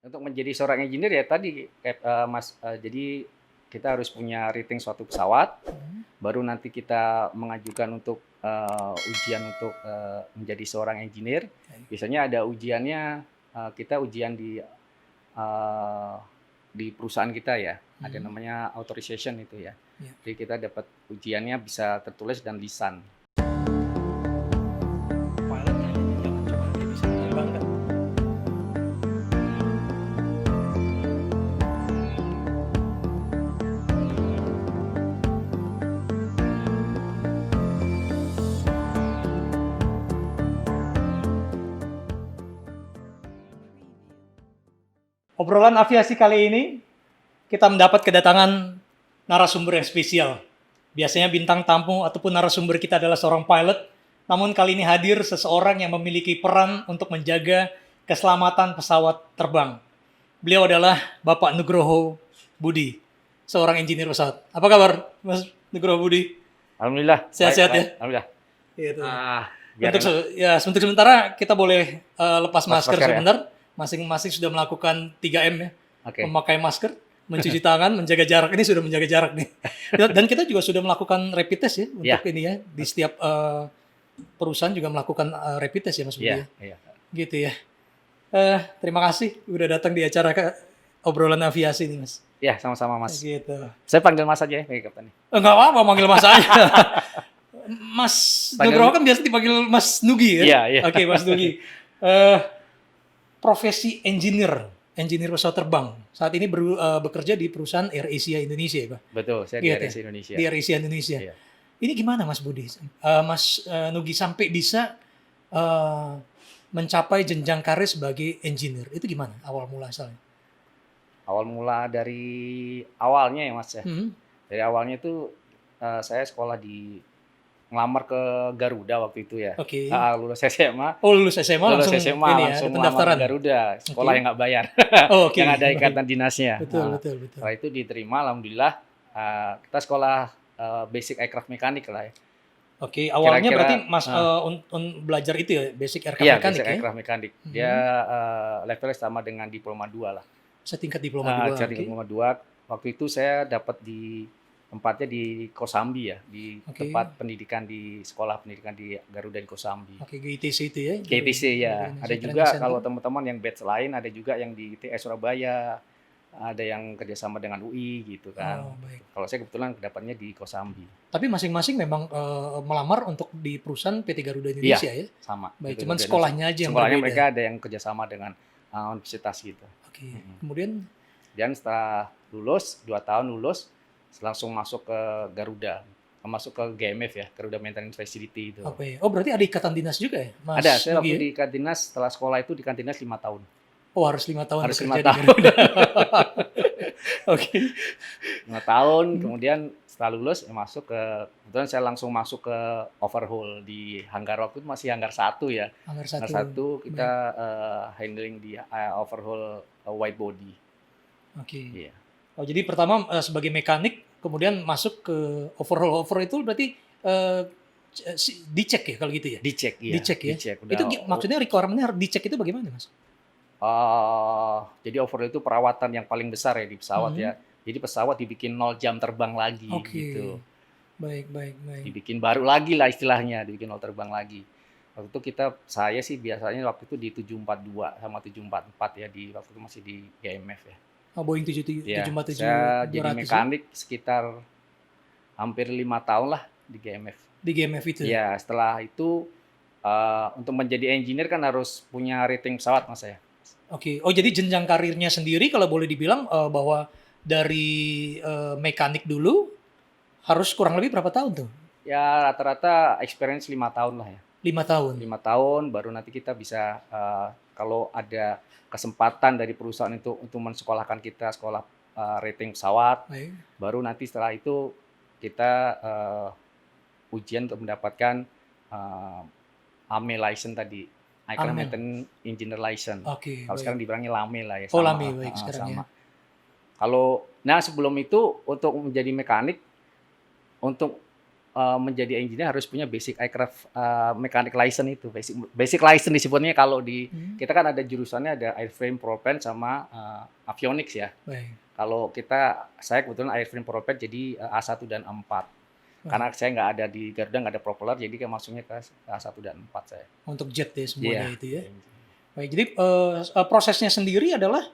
Untuk menjadi seorang engineer ya tadi kayak, Mas, jadi kita harus punya rating suatu pesawat, baru nanti kita mengajukan untuk, ujian untuk, menjadi seorang engineer. Baik. Biasanya ada ujiannya, kita ujian di perusahaan kita ya, ada namanya authorization itu ya. Ya. Jadi kita dapat ujiannya bisa tertulis dan lisan. Pilot jangan coba dia bisa menerbangkan. Obrolan aviasi kali ini kita mendapat kedatangan narasumber yang spesial. Biasanya bintang tamu ataupun narasumber kita adalah seorang pilot, namun kali ini hadir seseorang yang memiliki peran untuk menjaga keselamatan pesawat terbang. Beliau adalah Bapak Nugroho Budi, seorang engineer pesawat. Apa kabar, Mas Nugroho Budi? Alhamdulillah. Sehat-sehat ya? Alhamdulillah. Gitu. Biar Untuk sementara kita boleh lepas masker masker ya? sebentar. Masing-masing sudah melakukan 3M ya. Oke. Memakai masker, mencuci tangan, menjaga jarak. Ini sudah menjaga jarak nih. Dan kita juga sudah melakukan rapid test ya untuk ini ya. Di setiap perusahaan juga melakukan rapid test ya Mas Budi. Iya, iya. Gitu ya. Terima kasih udah datang di acara obrolan aviasi nih Mas. Ya, sama-sama Mas. Gitu. Saya panggil Mas aja ya, kapten. Enggak apa-apa manggil Mas aja. Mas Nugroho kan biasa dipanggil Mas Nugi ya? Iya, iya. Oke, Mas Nugi. Profesi engineer pesawat terbang. Saat ini bekerja di perusahaan AirAsia Indonesia ya, Pak? Betul, saya di AirAsia Indonesia. Di AirAsia Indonesia. Iya. Ini gimana Mas Budi? Mas Nugi sampai bisa mencapai jenjang karir sebagai engineer. Itu gimana awal mula asalnya? Awal mula dari awalnya ya Mas ya. Dari awalnya itu saya sekolah ngelamar ke Garuda waktu itu ya. Oke. Lulus SMA. Oh, lulus SMA Lulus langsung SMA ini langsung ya, pendaftaran. ke Garuda. Sekolah yang nggak bayar. Oh, oke. Yang ada ikatan dinasnya. Betul. Setelah itu diterima, alhamdulillah. Kita sekolah basic aircraft mekanik lah ya. Oke, awalnya berarti Mas belajar itu ya, basic aircraft mekanik ya? Basic aircraft mekanik. Dia levelnya sama dengan diploma 2 lah. Setingkat diploma 2. Diploma 2. Waktu itu saya dapat tempatnya di Kosambi ya, di tempat pendidikan di sekolah pendidikan di Garuda di Kosambi. Oke, GITC itu ya? GITC ya. Ada juga kalau teman-teman yang batch lain, ada juga yang di ITS Surabaya, ada yang kerjasama dengan UI gitu kan. Oh, baik. Kalau saya kebetulan dapatnya di Kosambi. Tapi masing-masing memang melamar untuk di perusahaan PT Garuda Indonesia ya? Sama. Baik, cuman sekolahnya aja yang sekolahnya berbeda. mereka ada yang kerjasama dengan universitas gitu. Oke. Kemudian? Dan setelah lulus, 2 tahun lulus, langsung masuk ke Garuda, masuk ke GMF ya, Garuda Maintenance Facility itu. Oke. Oh, berarti ada ikatan dinas juga ya, Mas? Ada, saya waktu di ikatan dinas, setelah sekolah itu di ikatan dinas 5 tahun. Oh, harus 5 tahun harus 5 bekerja tahun. di Garuda. Oke. 5 tahun, kemudian setelah lulus kebetulan saya langsung masuk ke overhaul di hanggar waktu itu masih hanggar 1 ya. Hanggar 1 kita handling di overhaul wide body. Oke. Iya. Oh, jadi pertama sebagai mekanik, kemudian masuk ke overhaul. Overhaul itu berarti dicek ya kalau gitu ya? Dicek, iya. Dicek ya? Dicek, itu maksudnya requirement-nya dicek itu bagaimana Mas? Jadi overhaul itu perawatan yang paling besar ya di pesawat ya. Jadi pesawat dibikin 0 jam terbang lagi gitu. Baik. Dibikin baru lagi lah istilahnya, dibikin 0 terbang lagi. Waktu itu saya sih biasanya waktu itu di 742 sama 744 ya, waktu itu masih di GMF ya. Boeing 747 saya jadi mekanik sekitar hampir 5 tahun lah di GMF. Di GMF itu? Ya, setelah itu untuk menjadi engineer kan harus punya rating pesawat Mas ya. Oke. Oh, jadi jenjang karirnya sendiri kalau boleh dibilang bahwa dari mekanik dulu harus kurang lebih berapa tahun tuh? Ya, rata-rata experience 5 tahun lah ya. 5 tahun? 5 tahun, baru nanti kita bisa, kalau ada kesempatan dari perusahaan itu untuk mensekolahkan kita sekolah rating pesawat, baru nanti setelah itu kita ujian untuk mendapatkan AME license tadi, Aircraft Maintenance Engineer License. Kalau sekarang dibilangnya LAME lah ya. Oh, LAME, baik sekarang ya. Sebelum itu untuk menjadi mekanik, untuk menjadi engineer harus punya basic aircraft mechanic license itu, basic license disebutnya. Kalau di kita kan ada jurusannya, ada airframe, propellant sama avionics ya. Baik. Kalau saya kebetulan airframe propellant jadi A1 dan A4. Karena saya nggak ada di Garuda, nggak ada propeller, jadi kayak masuknya ke A1 dan 4 saya. Untuk jet ya semuanya Iya. itu ya. Baik, jadi prosesnya sendiri adalah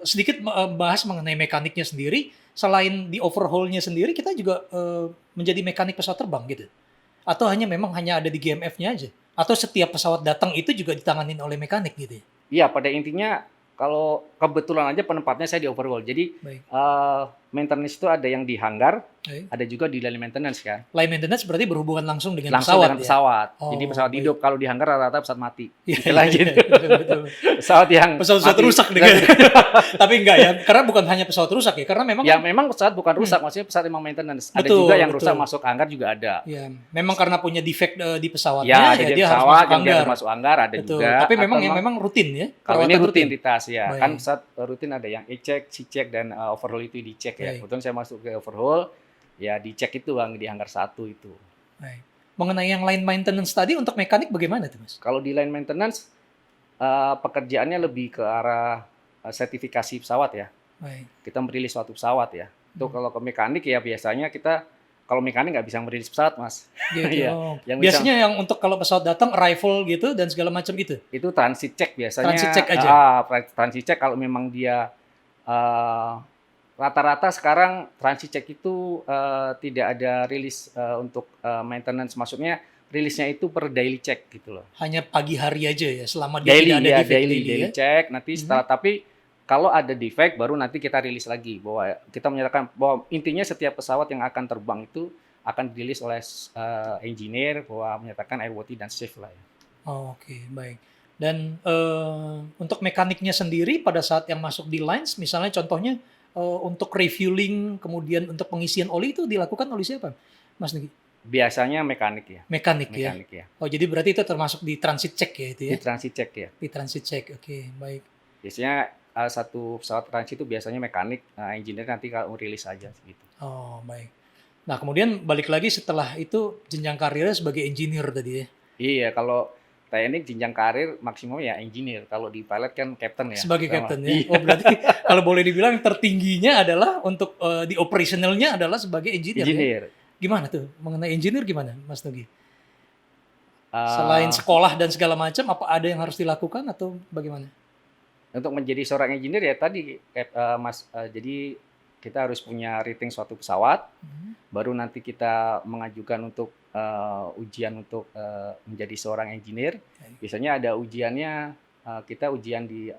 sedikit bahas mengenai mekaniknya sendiri. Selain di overhaul-nya sendiri, kita juga menjadi mekanik pesawat terbang gitu. Atau memang hanya ada di GMF-nya aja? Atau setiap pesawat datang itu juga ditanganin oleh mekanik gitu ya? Iya, pada intinya kalau kebetulan aja penempatnya saya di overhaul. Jadi Baik. maintenance itu ada yang di hangar, Baik. ada juga di line maintenance kan. Line maintenance berarti berhubungan langsung dengan Langsung pesawat dengan pesawat. ya? Jadi pesawat baik. hidup. Kalau di hangar rata-rata pesawat mati. Iya, Istilah iya, gitu. betul. Pesawat yang Pesawat mati. rusak nih. Tapi enggak ya, karena bukan hanya pesawat rusak ya, karena memang Ya memang pesawat bukan rusak, maksudnya pesawat memang maintenance. Ada Betul, juga yang betul. rusak masuk hangar juga ada. ya memang karena punya defect di pesawatnya Ya, ya ada dia harus pesawat masuk yang dia hangar. harus masuk hangar ada Betul. juga. Tapi memang Atau yang memang rutin ya. kalau ini perawatan rutinitas ya. Baik. Kan pesawat rutin ada yang E-check, C-check dan overhaul itu dicek ya. Baik. Kebetulan saya masuk ke overhaul, ya dicek itu Bang di hangar 1 itu. Baik. Mengenai yang line maintenance tadi untuk mekanik bagaimana tuh Mas? Kalau di line maintenance pekerjaannya lebih ke arah sertifikasi pesawat ya. Baik. Kita merilis suatu pesawat ya. Itu kalau ke mekanik ya biasanya kita kalau mekanik nggak bisa merilis pesawat Mas. Gitu. Iya. Oh. Yang Biasanya yang untuk kalau pesawat datang arrival gitu dan segala macam itu. Itu transit check biasanya. Transit check aja. Transit check kalau memang dia rata-rata sekarang transit check itu tidak ada rilis untuk maintenance, maksudnya rilisnya itu per daily check gitu loh. Hanya pagi hari aja ya, selama dia Daily tidak ada ya, defect daily ya. check. Nanti setelah tapi kalau ada defect baru nanti kita rilis lagi bahwa kita menyatakan bahwa intinya setiap pesawat yang akan terbang itu akan dirilis oleh engineer bahwa menyatakan airworthy dan safe lah ya. Oh, oke, baik. Dan untuk mekaniknya sendiri pada saat yang masuk di lines, misalnya contohnya untuk refueling, kemudian untuk pengisian oli itu dilakukan oleh siapa, Mas Nugi? Biasanya mekanik ya. Mekanik ya. Oh, jadi berarti itu termasuk di transit check ya itu ya? Di transit check ya. Di transit check, oke, baik. Biasanya satu pesawat transit itu biasanya mekanik, engineer nanti kalau rilis aja gitu. Oh, baik. Nah, kemudian balik lagi setelah itu jenjang karirnya sebagai engineer tadi ya? Iya, kalau teknik jenjang karir maksimum ya engineer. Kalau di pilot kan captain ya. Sebagai captain ya? Iya. Oh, berarti kalau boleh dibilang tertingginya adalah untuk di operationalnya adalah sebagai engineer. Engineer. Ya? Gimana tuh? Mengenai engineer gimana, Mas Nugi? Uh, Selain sekolah dan segala macam, apa ada yang harus dilakukan atau bagaimana? Untuk menjadi seorang engineer ya tadi, Mas, jadi kita harus punya rating suatu pesawat, baru nanti kita mengajukan untuk ujian untuk menjadi seorang engineer. Biasanya ada ujiannya, kita ujian di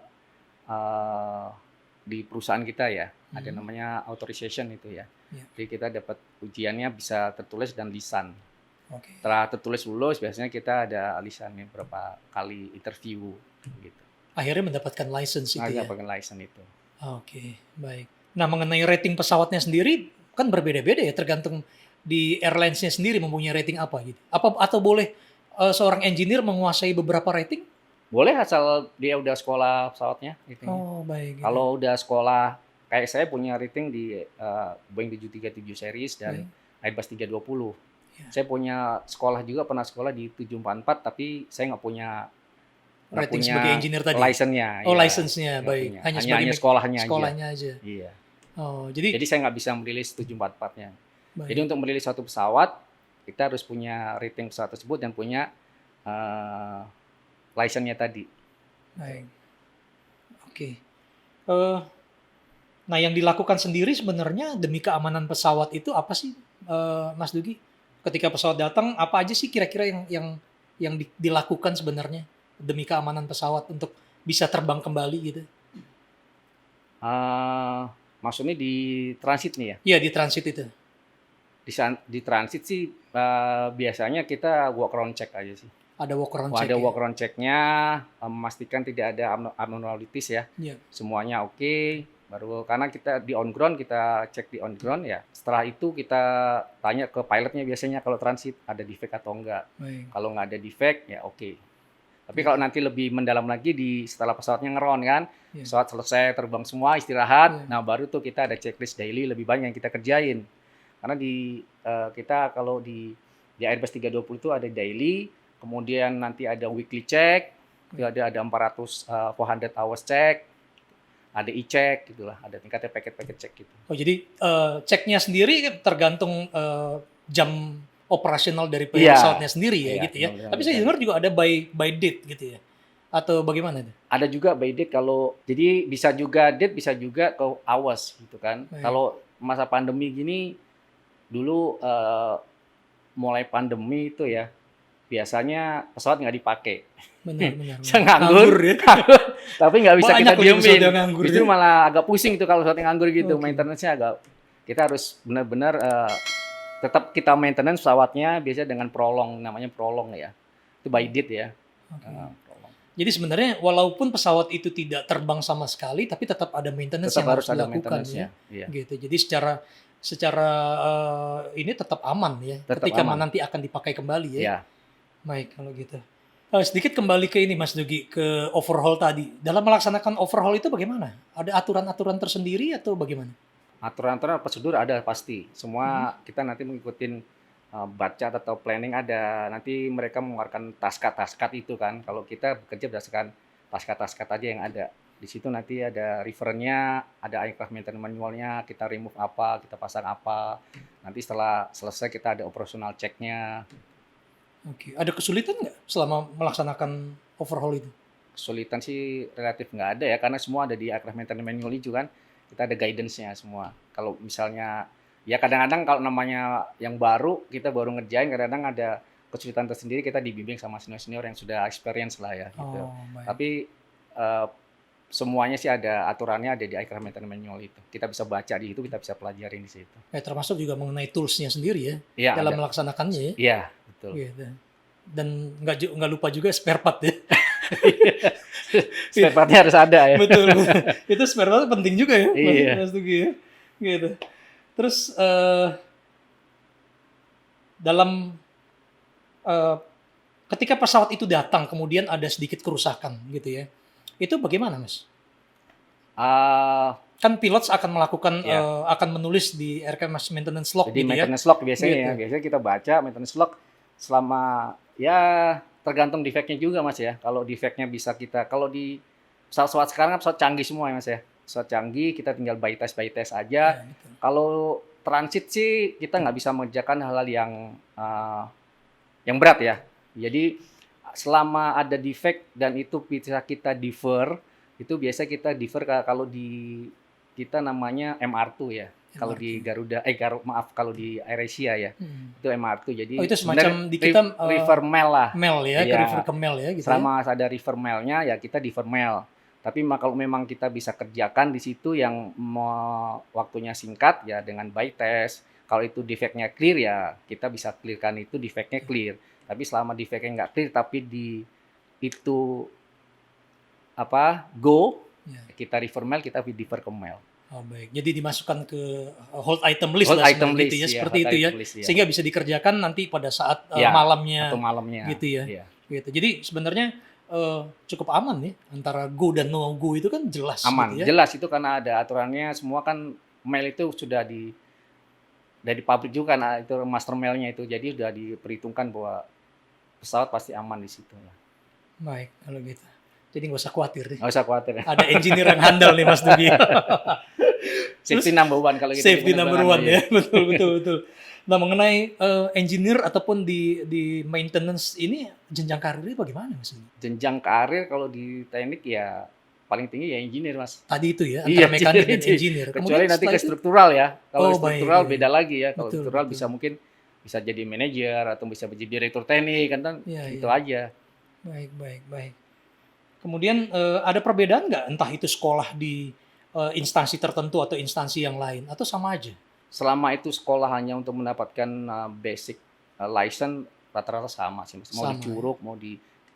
perusahaan kita ya, ada namanya authorization itu ya. Jadi kita dapat ujiannya bisa tertulis dan lisan. Setelah tertulis lulus, biasanya kita ada lisannya berapa kali interview gitu. Akhirnya mendapatkan license itu ya? Mendapatkan license itu. Oke, baik. Nah, mengenai rating pesawatnya sendiri, kan berbeda-beda ya, tergantung di airlines-nya sendiri mempunyai rating apa gitu. Atau boleh seorang engineer menguasai beberapa rating? Boleh asal dia udah sekolah pesawatnya. Gitu. Oh, baik. Gitu. Kalau udah sekolah, kayak saya punya rating di Boeing 737 series dan Airbus 320. Saya punya sekolah juga, pernah sekolah di 744, tapi saya nggak punya rating sebagai engineer tadi. License-nya. Oh, ya, license-nya baik. Hanya sekolahnya aja. Iya. Oh, jadi saya nggak bisa merilis 744-nya. Jadi untuk merilis suatu pesawat, kita harus punya rating pesawat tersebut dan punya license-nya tadi. Baik. Oke. Nah, yang dilakukan sendiri sebenarnya demi keamanan pesawat itu apa sih, Mas Dugi? Ketika pesawat datang, apa aja sih kira-kira yang dilakukan sebenarnya demi keamanan pesawat untuk bisa terbang kembali gitu? Maksudnya di transit nih ya? Iya, di transit itu. Di transit sih biasanya kita walk around check aja sih. Ada walk around check. Ada walk around check-nya, memastikan tidak ada abnormalities ya. Semuanya oke. Baru karena kita di on ground, kita cek di on ground ya. Setelah itu kita tanya ke pilotnya biasanya kalau transit ada defect atau enggak. Kalau nggak ada defect ya oke. Tapi kalau nanti lebih mendalam lagi setelah pesawatnya ngeron kan, pesawat selesai terbang semua istirahat, nah baru tuh kita ada checklist daily lebih banyak yang kita kerjain. Karena di kita kalau di Airbus 320 itu ada daily, kemudian nanti ada weekly check, itu ada 400 hours check, ada e-check gitulah, ada tingkatnya paket-paket check gitu. Oh, jadi ceknya sendiri tergantung jam operasional dari pesawatnya sendiri ya, gitu ya. Tapi saya dengar juga ada by date gitu ya. Atau bagaimana itu? Ada juga by date, kalau jadi bisa juga date, bisa juga ke hours gitu kan. Kalau masa pandemi gini dulu mulai pandemi itu ya, biasanya pesawat nggak dipakai. Benar. Nganggur ya. Tapi nggak bisa kita diemin. Justru malah agak pusing itu kalau pesawatnya nganggur gitu. Maintenance-nya kita harus benar-benar tetap kita maintenance pesawatnya biasanya dengan prolong, namanya prolong ya. Itu by date ya. Jadi sebenarnya walaupun pesawat itu tidak terbang sama sekali, tapi tetap ada maintenance tetap yang harus ada dilakukan ya. Gitu. Jadi secara ini tetap aman ya, ketika nanti akan dipakai kembali ya. Baik kalau gitu. Sedikit kembali ke ini Mas Nugi, ke overhaul tadi. Dalam melaksanakan overhaul itu bagaimana? Ada aturan-aturan tersendiri atau bagaimana? Aturan-aturan prosedur ada pasti. Semua kita nanti mengikuti baca atau planning ada. Nanti mereka mengeluarkan taskat itu kan. Kalau kita bekerja berdasarkan taskat aja yang ada. Di situ nanti ada referennya, ada aircraft maintenance manualnya, kita remove apa, kita pasang apa. Nanti setelah selesai kita ada operational check-nya. Oke, ada kesulitan nggak selama melaksanakan overhaul itu? Kesulitan sih relatif nggak ada ya, karena semua ada di aircraft maintenance manual itu kan. Kita ada guidance-nya semua. Kalau misalnya, ya kadang-kadang kalau namanya yang baru, kita baru ngerjain, kadang-kadang ada kesulitan tersendiri, kita dibimbing sama senior-senior yang sudah experience lah ya. Gitu. Tapi semuanya sih ada aturannya, ada di aircraft maintenance manual itu. Kita bisa baca di situ, kita bisa pelajarin di situ. Termasuk juga mengenai tools-nya sendiri ya, dalam melaksanakannya ya. Iya, betul. Gitu. Dan nggak lupa juga spare part ya. Spare part-nya harus ada ya. Betul. Itu spare part penting juga ya, Mas Tugi ya. Gitu. Terus dalam ketika pesawat itu datang kemudian ada sedikit kerusakan gitu ya. Itu bagaimana, Mas? Kan pilot akan melakukan akan menulis di aircraft maintenance log jadi gitu maintenance log biasanya gitu. Biasanya kita baca maintenance log selama ya tergantung defeknya juga Mas ya. Kalau defeknya bisa kita, kalau di pesawat sekarang kan pesawat canggih semua ya Mas ya. Pesawat canggih kita tinggal by test aja. Kalau transit sih kita nggak bisa mengerjakan hal-hal yang berat ya. Jadi selama ada defect dan itu bisa kita defer, itu biasa kita defer kalau di kita namanya MR2 ya. Kalau di Garuda, kalau di AirAsia ya, itu MR2. Jadi itu semacam di kita refer mail lah. Mail ya, ke refer ke mail ya. Gitu selama ada refer mailnya ya kita defer mail. Tapi kalau memang kita bisa kerjakan di situ yang waktunya singkat ya dengan by test. Kalau itu defectnya clear ya kita bisa clearkan itu defectnya clear. Tapi selama defectnya nggak clear tapi itu go, kita refer mail, kita defer ke mail. Oh baik, jadi dimasukkan ke hold item list lah gitu ya, seperti itu ya, sehingga bisa dikerjakan nanti pada saat malamnya, atau malamnya, gitu ya. Gitu. Jadi sebenarnya cukup aman nih antara go dan no go itu kan jelas. Aman, gitu ya. Jelas itu karena ada aturannya semua kan mail itu sudah dari pabrik juga kan itu master mailnya itu, jadi sudah diperhitungkan bahwa pesawat pasti aman di situ. Baik kalau gitu. Jadi nggak usah khawatir nih. Nggak usah khawatir. Ada engineer yang handal nih Mas Nugi. Safety number one kalau gitu. Safety number one ya, betul. Nah mengenai engineer ataupun di maintenance ini jenjang karirnya bagaimana Mas Nugi? Jenjang karir kalau di teknik ya paling tinggi ya engineer Mas. Tadi itu ya antara mekanik dan engineer. Kecuali nanti ke struktural ya. Kalau struktural beda lagi ya. Kalau struktural bisa mungkin bisa jadi manajer atau bisa jadi direktur teknik kan itu aja. Baik. Kemudian ada perbedaan nggak entah itu sekolah di instansi tertentu atau instansi yang lain atau sama aja? Selama itu sekolah hanya untuk mendapatkan basic license rata-rata sama sih Mas. Mau di Curug, mau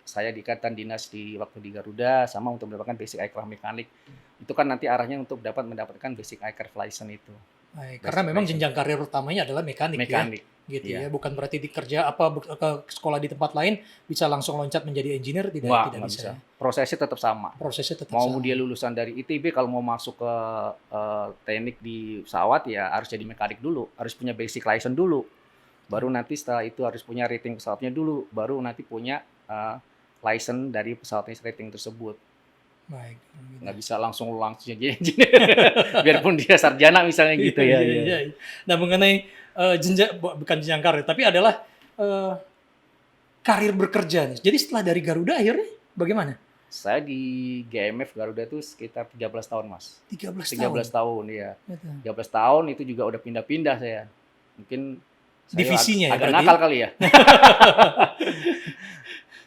saya di Ikatan Dinas waktu di Garuda sama untuk mendapatkan basic aircraft mekanik. Itu kan nanti arahnya untuk mendapatkan basic aircraft license itu. Baik, karena memang jenjang karir utamanya adalah mekanik. Ya, gitu ya. Bukan berarti dikerja ke sekolah di tempat lain bisa langsung loncat menjadi engineer tidak bisa. Prosesnya tetap sama. Mau dia lulusan dari ITB kalau mau masuk ke teknik di pesawat ya harus jadi mekanik dulu, harus punya basic license dulu. Baru nanti setelah itu harus punya rating pesawatnya dulu, baru nanti punya license dari pesawatnya rating tersebut. Baik. Nggak bisa langsung jadi engineer. Biarpun dia sarjana misalnya gitu ya. Iya. Nah, mengenai bukan jenjang karir, tapi adalah karir bekerja nih. Jadi setelah dari Garuda akhirnya bagaimana? Saya di GMF Garuda itu sekitar 13 tahun, Mas. 13 tahun, ya. Betul. 13 tahun itu juga udah pindah-pindah saya. Mungkin saya Divisinya ya agak berarti? nakal kali ya.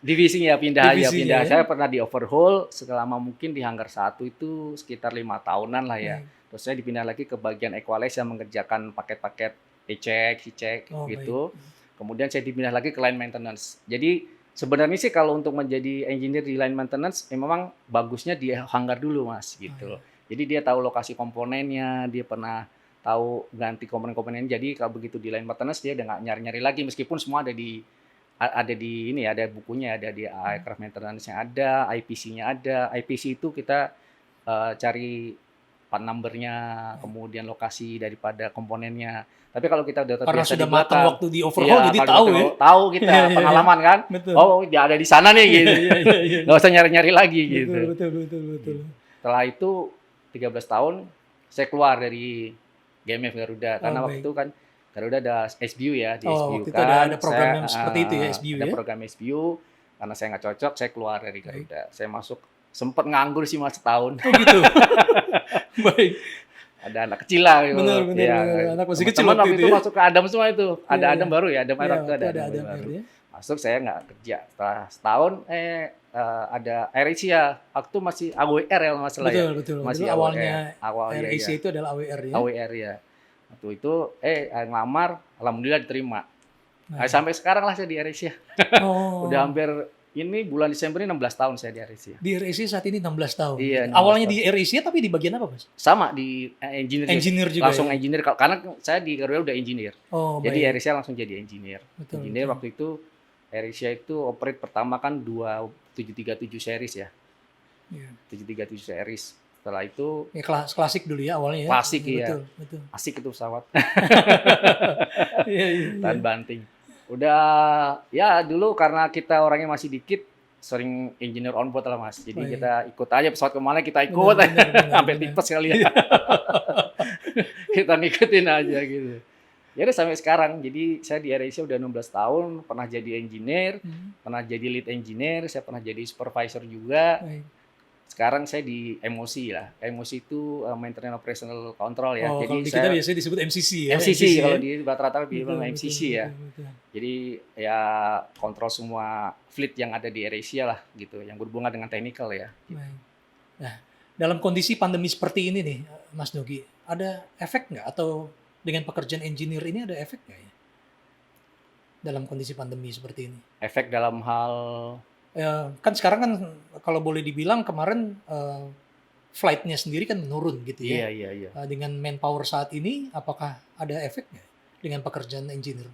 Divisinya pindah aja. Divisinya ya? Saya pernah di overhaul selama mungkin di Hanggar 1 itu sekitar 5 tahunan lah ya. Terus saya dipindah lagi ke bagian equalize yang mengerjakan paket-paket C-check gitu. Kemudian saya dipindah lagi ke line maintenance. Jadi sebenarnya sih kalau untuk menjadi engineer di line maintenance, memang bagusnya di hanggar dulu, Mas, gitu. Jadi dia tahu lokasi komponennya, dia pernah tahu ganti komponen-komponen. Jadi kalau begitu di line maintenance dia udah nggak nyari-nyari lagi, meskipun semua ada di ini, ada bukunya, ada di aircraft maintenance-nya ada, IPC-nya ada. IPC itu kita cari part number-nya, kemudian lokasi daripada komponennya. Tapi kalau kita udah karena terbiasa sudah di belakang, matang waktu di overhaul, jadi tahu ya. Tahu kita pengalaman kan. Betul. Oh, dia ada di sana nih gitu. Iya. Nggak usah nyari-nyari lagi gitu. Betul. Setelah itu 13 tahun saya keluar dari GMF Garuda karena waktu itu kan Garuda ada SBU ya, di SBU waktu itu kan. ada program yang seperti itu ya, SBU ada ya. program SBU, karena saya nggak cocok, saya keluar dari Garuda. Saya masuk, sempat nganggur sih Mas setahun. Oh gitu. Baik. Ada anak kecil lah gitu. Benar. Anak masih kecil waktu itu masuk ke Adam semua itu. Ada Adam baru ya, Adam Air itu ada Adam baru. Masuk, saya nggak kerja. Setelah setahun ada AirAsia. Waktu masih AWR ya masalah ya. Betul. Masih awalnya AWR AirAsia itu adalah AWR ya. AWR ya. Waktu itu ngelamar, alhamdulillah diterima. Sampai sekarang lah saya di AirAsia. Udah hampir ini bulan Desember ini 16 tahun saya di AirAsia. Di AirAsia saat ini 16 tahun. Iya, 16 awalnya tahun. di AirAsia tapi di bagian apa, Mas? Sama di engineer. Engineer juga. Langsung ya? engineer karena saya di Garuda udah engineer. Jadi baik. AirAsia langsung jadi engineer. Engineer waktu itu AirAsia itu operate pertama kan 737 series ya. 737 series. Setelah itu klasik dulu ya awalnya ya. Klasik ya. Betul. Asik itu pesawat. Iya. Tahan banting. Udah ya dulu karena kita orangnya masih dikit, sering engineer on board lah Mas. Jadi kita ikut aja pesawat kemana kita ikut. Sampai tipes kali ya. Kita ngikutin aja gitu. Ya udah sampai sekarang. Jadi saya di AirAsia udah 16 tahun, pernah jadi engineer, pernah jadi lead engineer, saya pernah jadi supervisor juga. Sekarang saya di MOC lah. MOC itu Maintenance Operational Control ya. Jadi di kita biasanya disebut MCC ya. MCC kalau di rata-rata bilang MCC ya. Jadi ya kontrol semua fleet yang ada di AirAsia lah gitu, yang berhubungan dengan technical ya. Nah, dalam kondisi pandemi seperti ini nih, Mas Nugi, ada efek nggak atau dengan pekerjaan engineer ini ada efek nggak ya? Dalam kondisi pandemi seperti ini. Efek dalam hal kan sekarang kan kalau boleh dibilang kemarin flight-nya sendiri kan menurun gitu ya. Iya. Dengan manpower saat ini, apakah ada efeknya dengan pekerjaan engineer?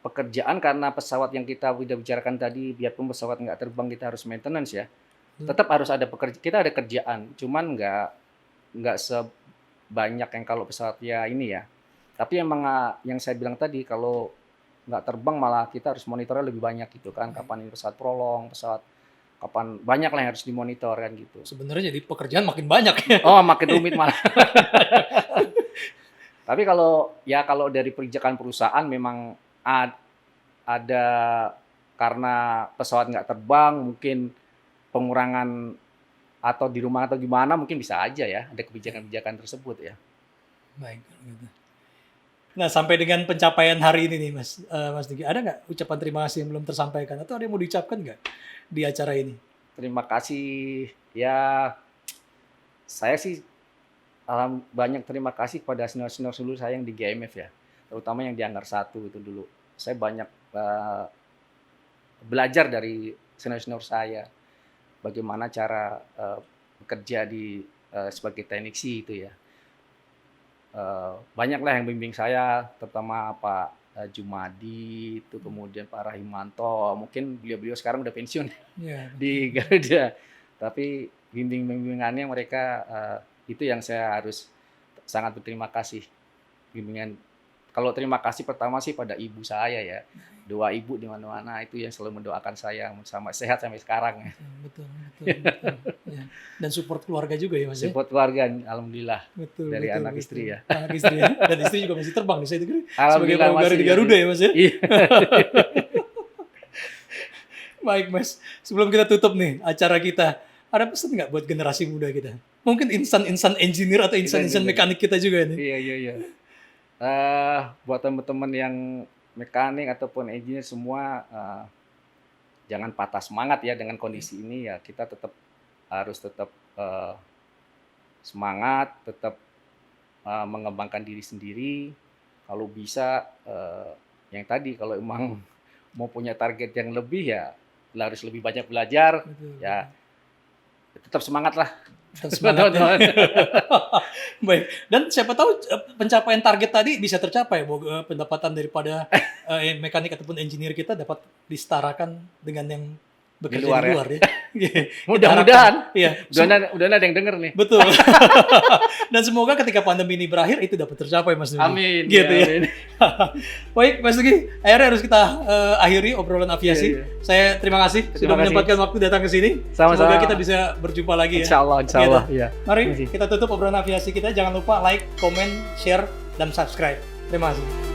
Pekerjaan karena pesawat yang kita udah bicarakan tadi, biarpun pesawat nggak terbang kita harus maintenance ya. Tetap harus ada kita ada kerjaan, cuman nggak sebanyak yang kalau pesawatnya ini ya. Tapi emang yang saya bilang tadi kalau nggak terbang malah kita harus monitornya lebih banyak gitu kan, kapan ini pesawat prolong, kapan banyak lah yang harus dimonitor kan gitu. Sebenarnya jadi pekerjaan makin banyak ya. Makin rumit malah. Tapi kalau dari pijakan perusahaan memang ada karena pesawat nggak terbang mungkin pengurangan atau di rumah atau gimana mungkin bisa aja ya ada kebijakan-kebijakan tersebut ya. Baik gitu. Nah, sampai dengan pencapaian hari ini nih, Mas Nugi, ada nggak ucapan terima kasih yang belum tersampaikan atau ada yang mau diucapkan nggak di acara ini? Terima kasih ya, saya sih banyak terima kasih kepada senior-senior dulu saya yang di GMF ya, terutama yang di Hanggar 1 itu dulu. Saya banyak belajar dari senior-senior saya, bagaimana cara bekerja sebagai teknisi itu ya. Banyaklah yang bimbing saya, terutama Pak Jumadi, itu kemudian Pak Rahimanto, mungkin beliau sekarang udah pensiun di Garuda, tapi bimbingannya mereka itu yang saya harus sangat berterima kasih, bimbingan kalau terima kasih pertama sih pada ibu saya ya. Dua ibu di mana-mana itu yang selalu mendoakan saya sama sehat sampai sekarang ya. Betul. Ya. Dan support keluarga juga ya Mas ya? Support keluarga, alhamdulillah. Betul, Dari anak istri ya. Anak istri ya. Dan istri juga masih terbang nih saya dengar. Sebagai Alhamdulillah pramugari masih di Garuda ya Mas ya? Iya. Baik Mas, sebelum kita tutup nih acara kita, ada pesan nggak buat generasi muda kita? Mungkin insan engineer atau insan mekanik kita juga nih. Iya. Buat teman-teman yang mekanik ataupun engineer semua, jangan patah semangat ya dengan kondisi ini ya. Kita harus tetap semangat, tetap mengembangkan diri sendiri. Kalau bisa, yang tadi kalau emang mau punya target yang lebih ya harus lebih banyak belajar. Betul. Ya tetap semangat lah. Semangat. Baik. Dan siapa tahu pencapaian target tadi bisa tercapai. Pendapatan daripada mekanik ataupun engineer kita dapat disetarakan dengan yang bekerja di luar ya. Mudah-mudahan. Iya. Udah ada yang denger nih. Betul. Dan semoga ketika pandemi ini berakhir itu dapat tercapai Mas Nugi. Amin. Gitu ya. Amin. Baik Mas Nugi, akhirnya harus kita akhiri obrolan aviasi. Iya. Saya terima kasih sudah menyempatkan waktu datang ke sini. Sama-sama. Semoga kita bisa berjumpa lagi ya. Insya Allah. Iya. Mari kita tutup obrolan aviasi kita. Jangan lupa like, comment, share, dan subscribe. Terima kasih.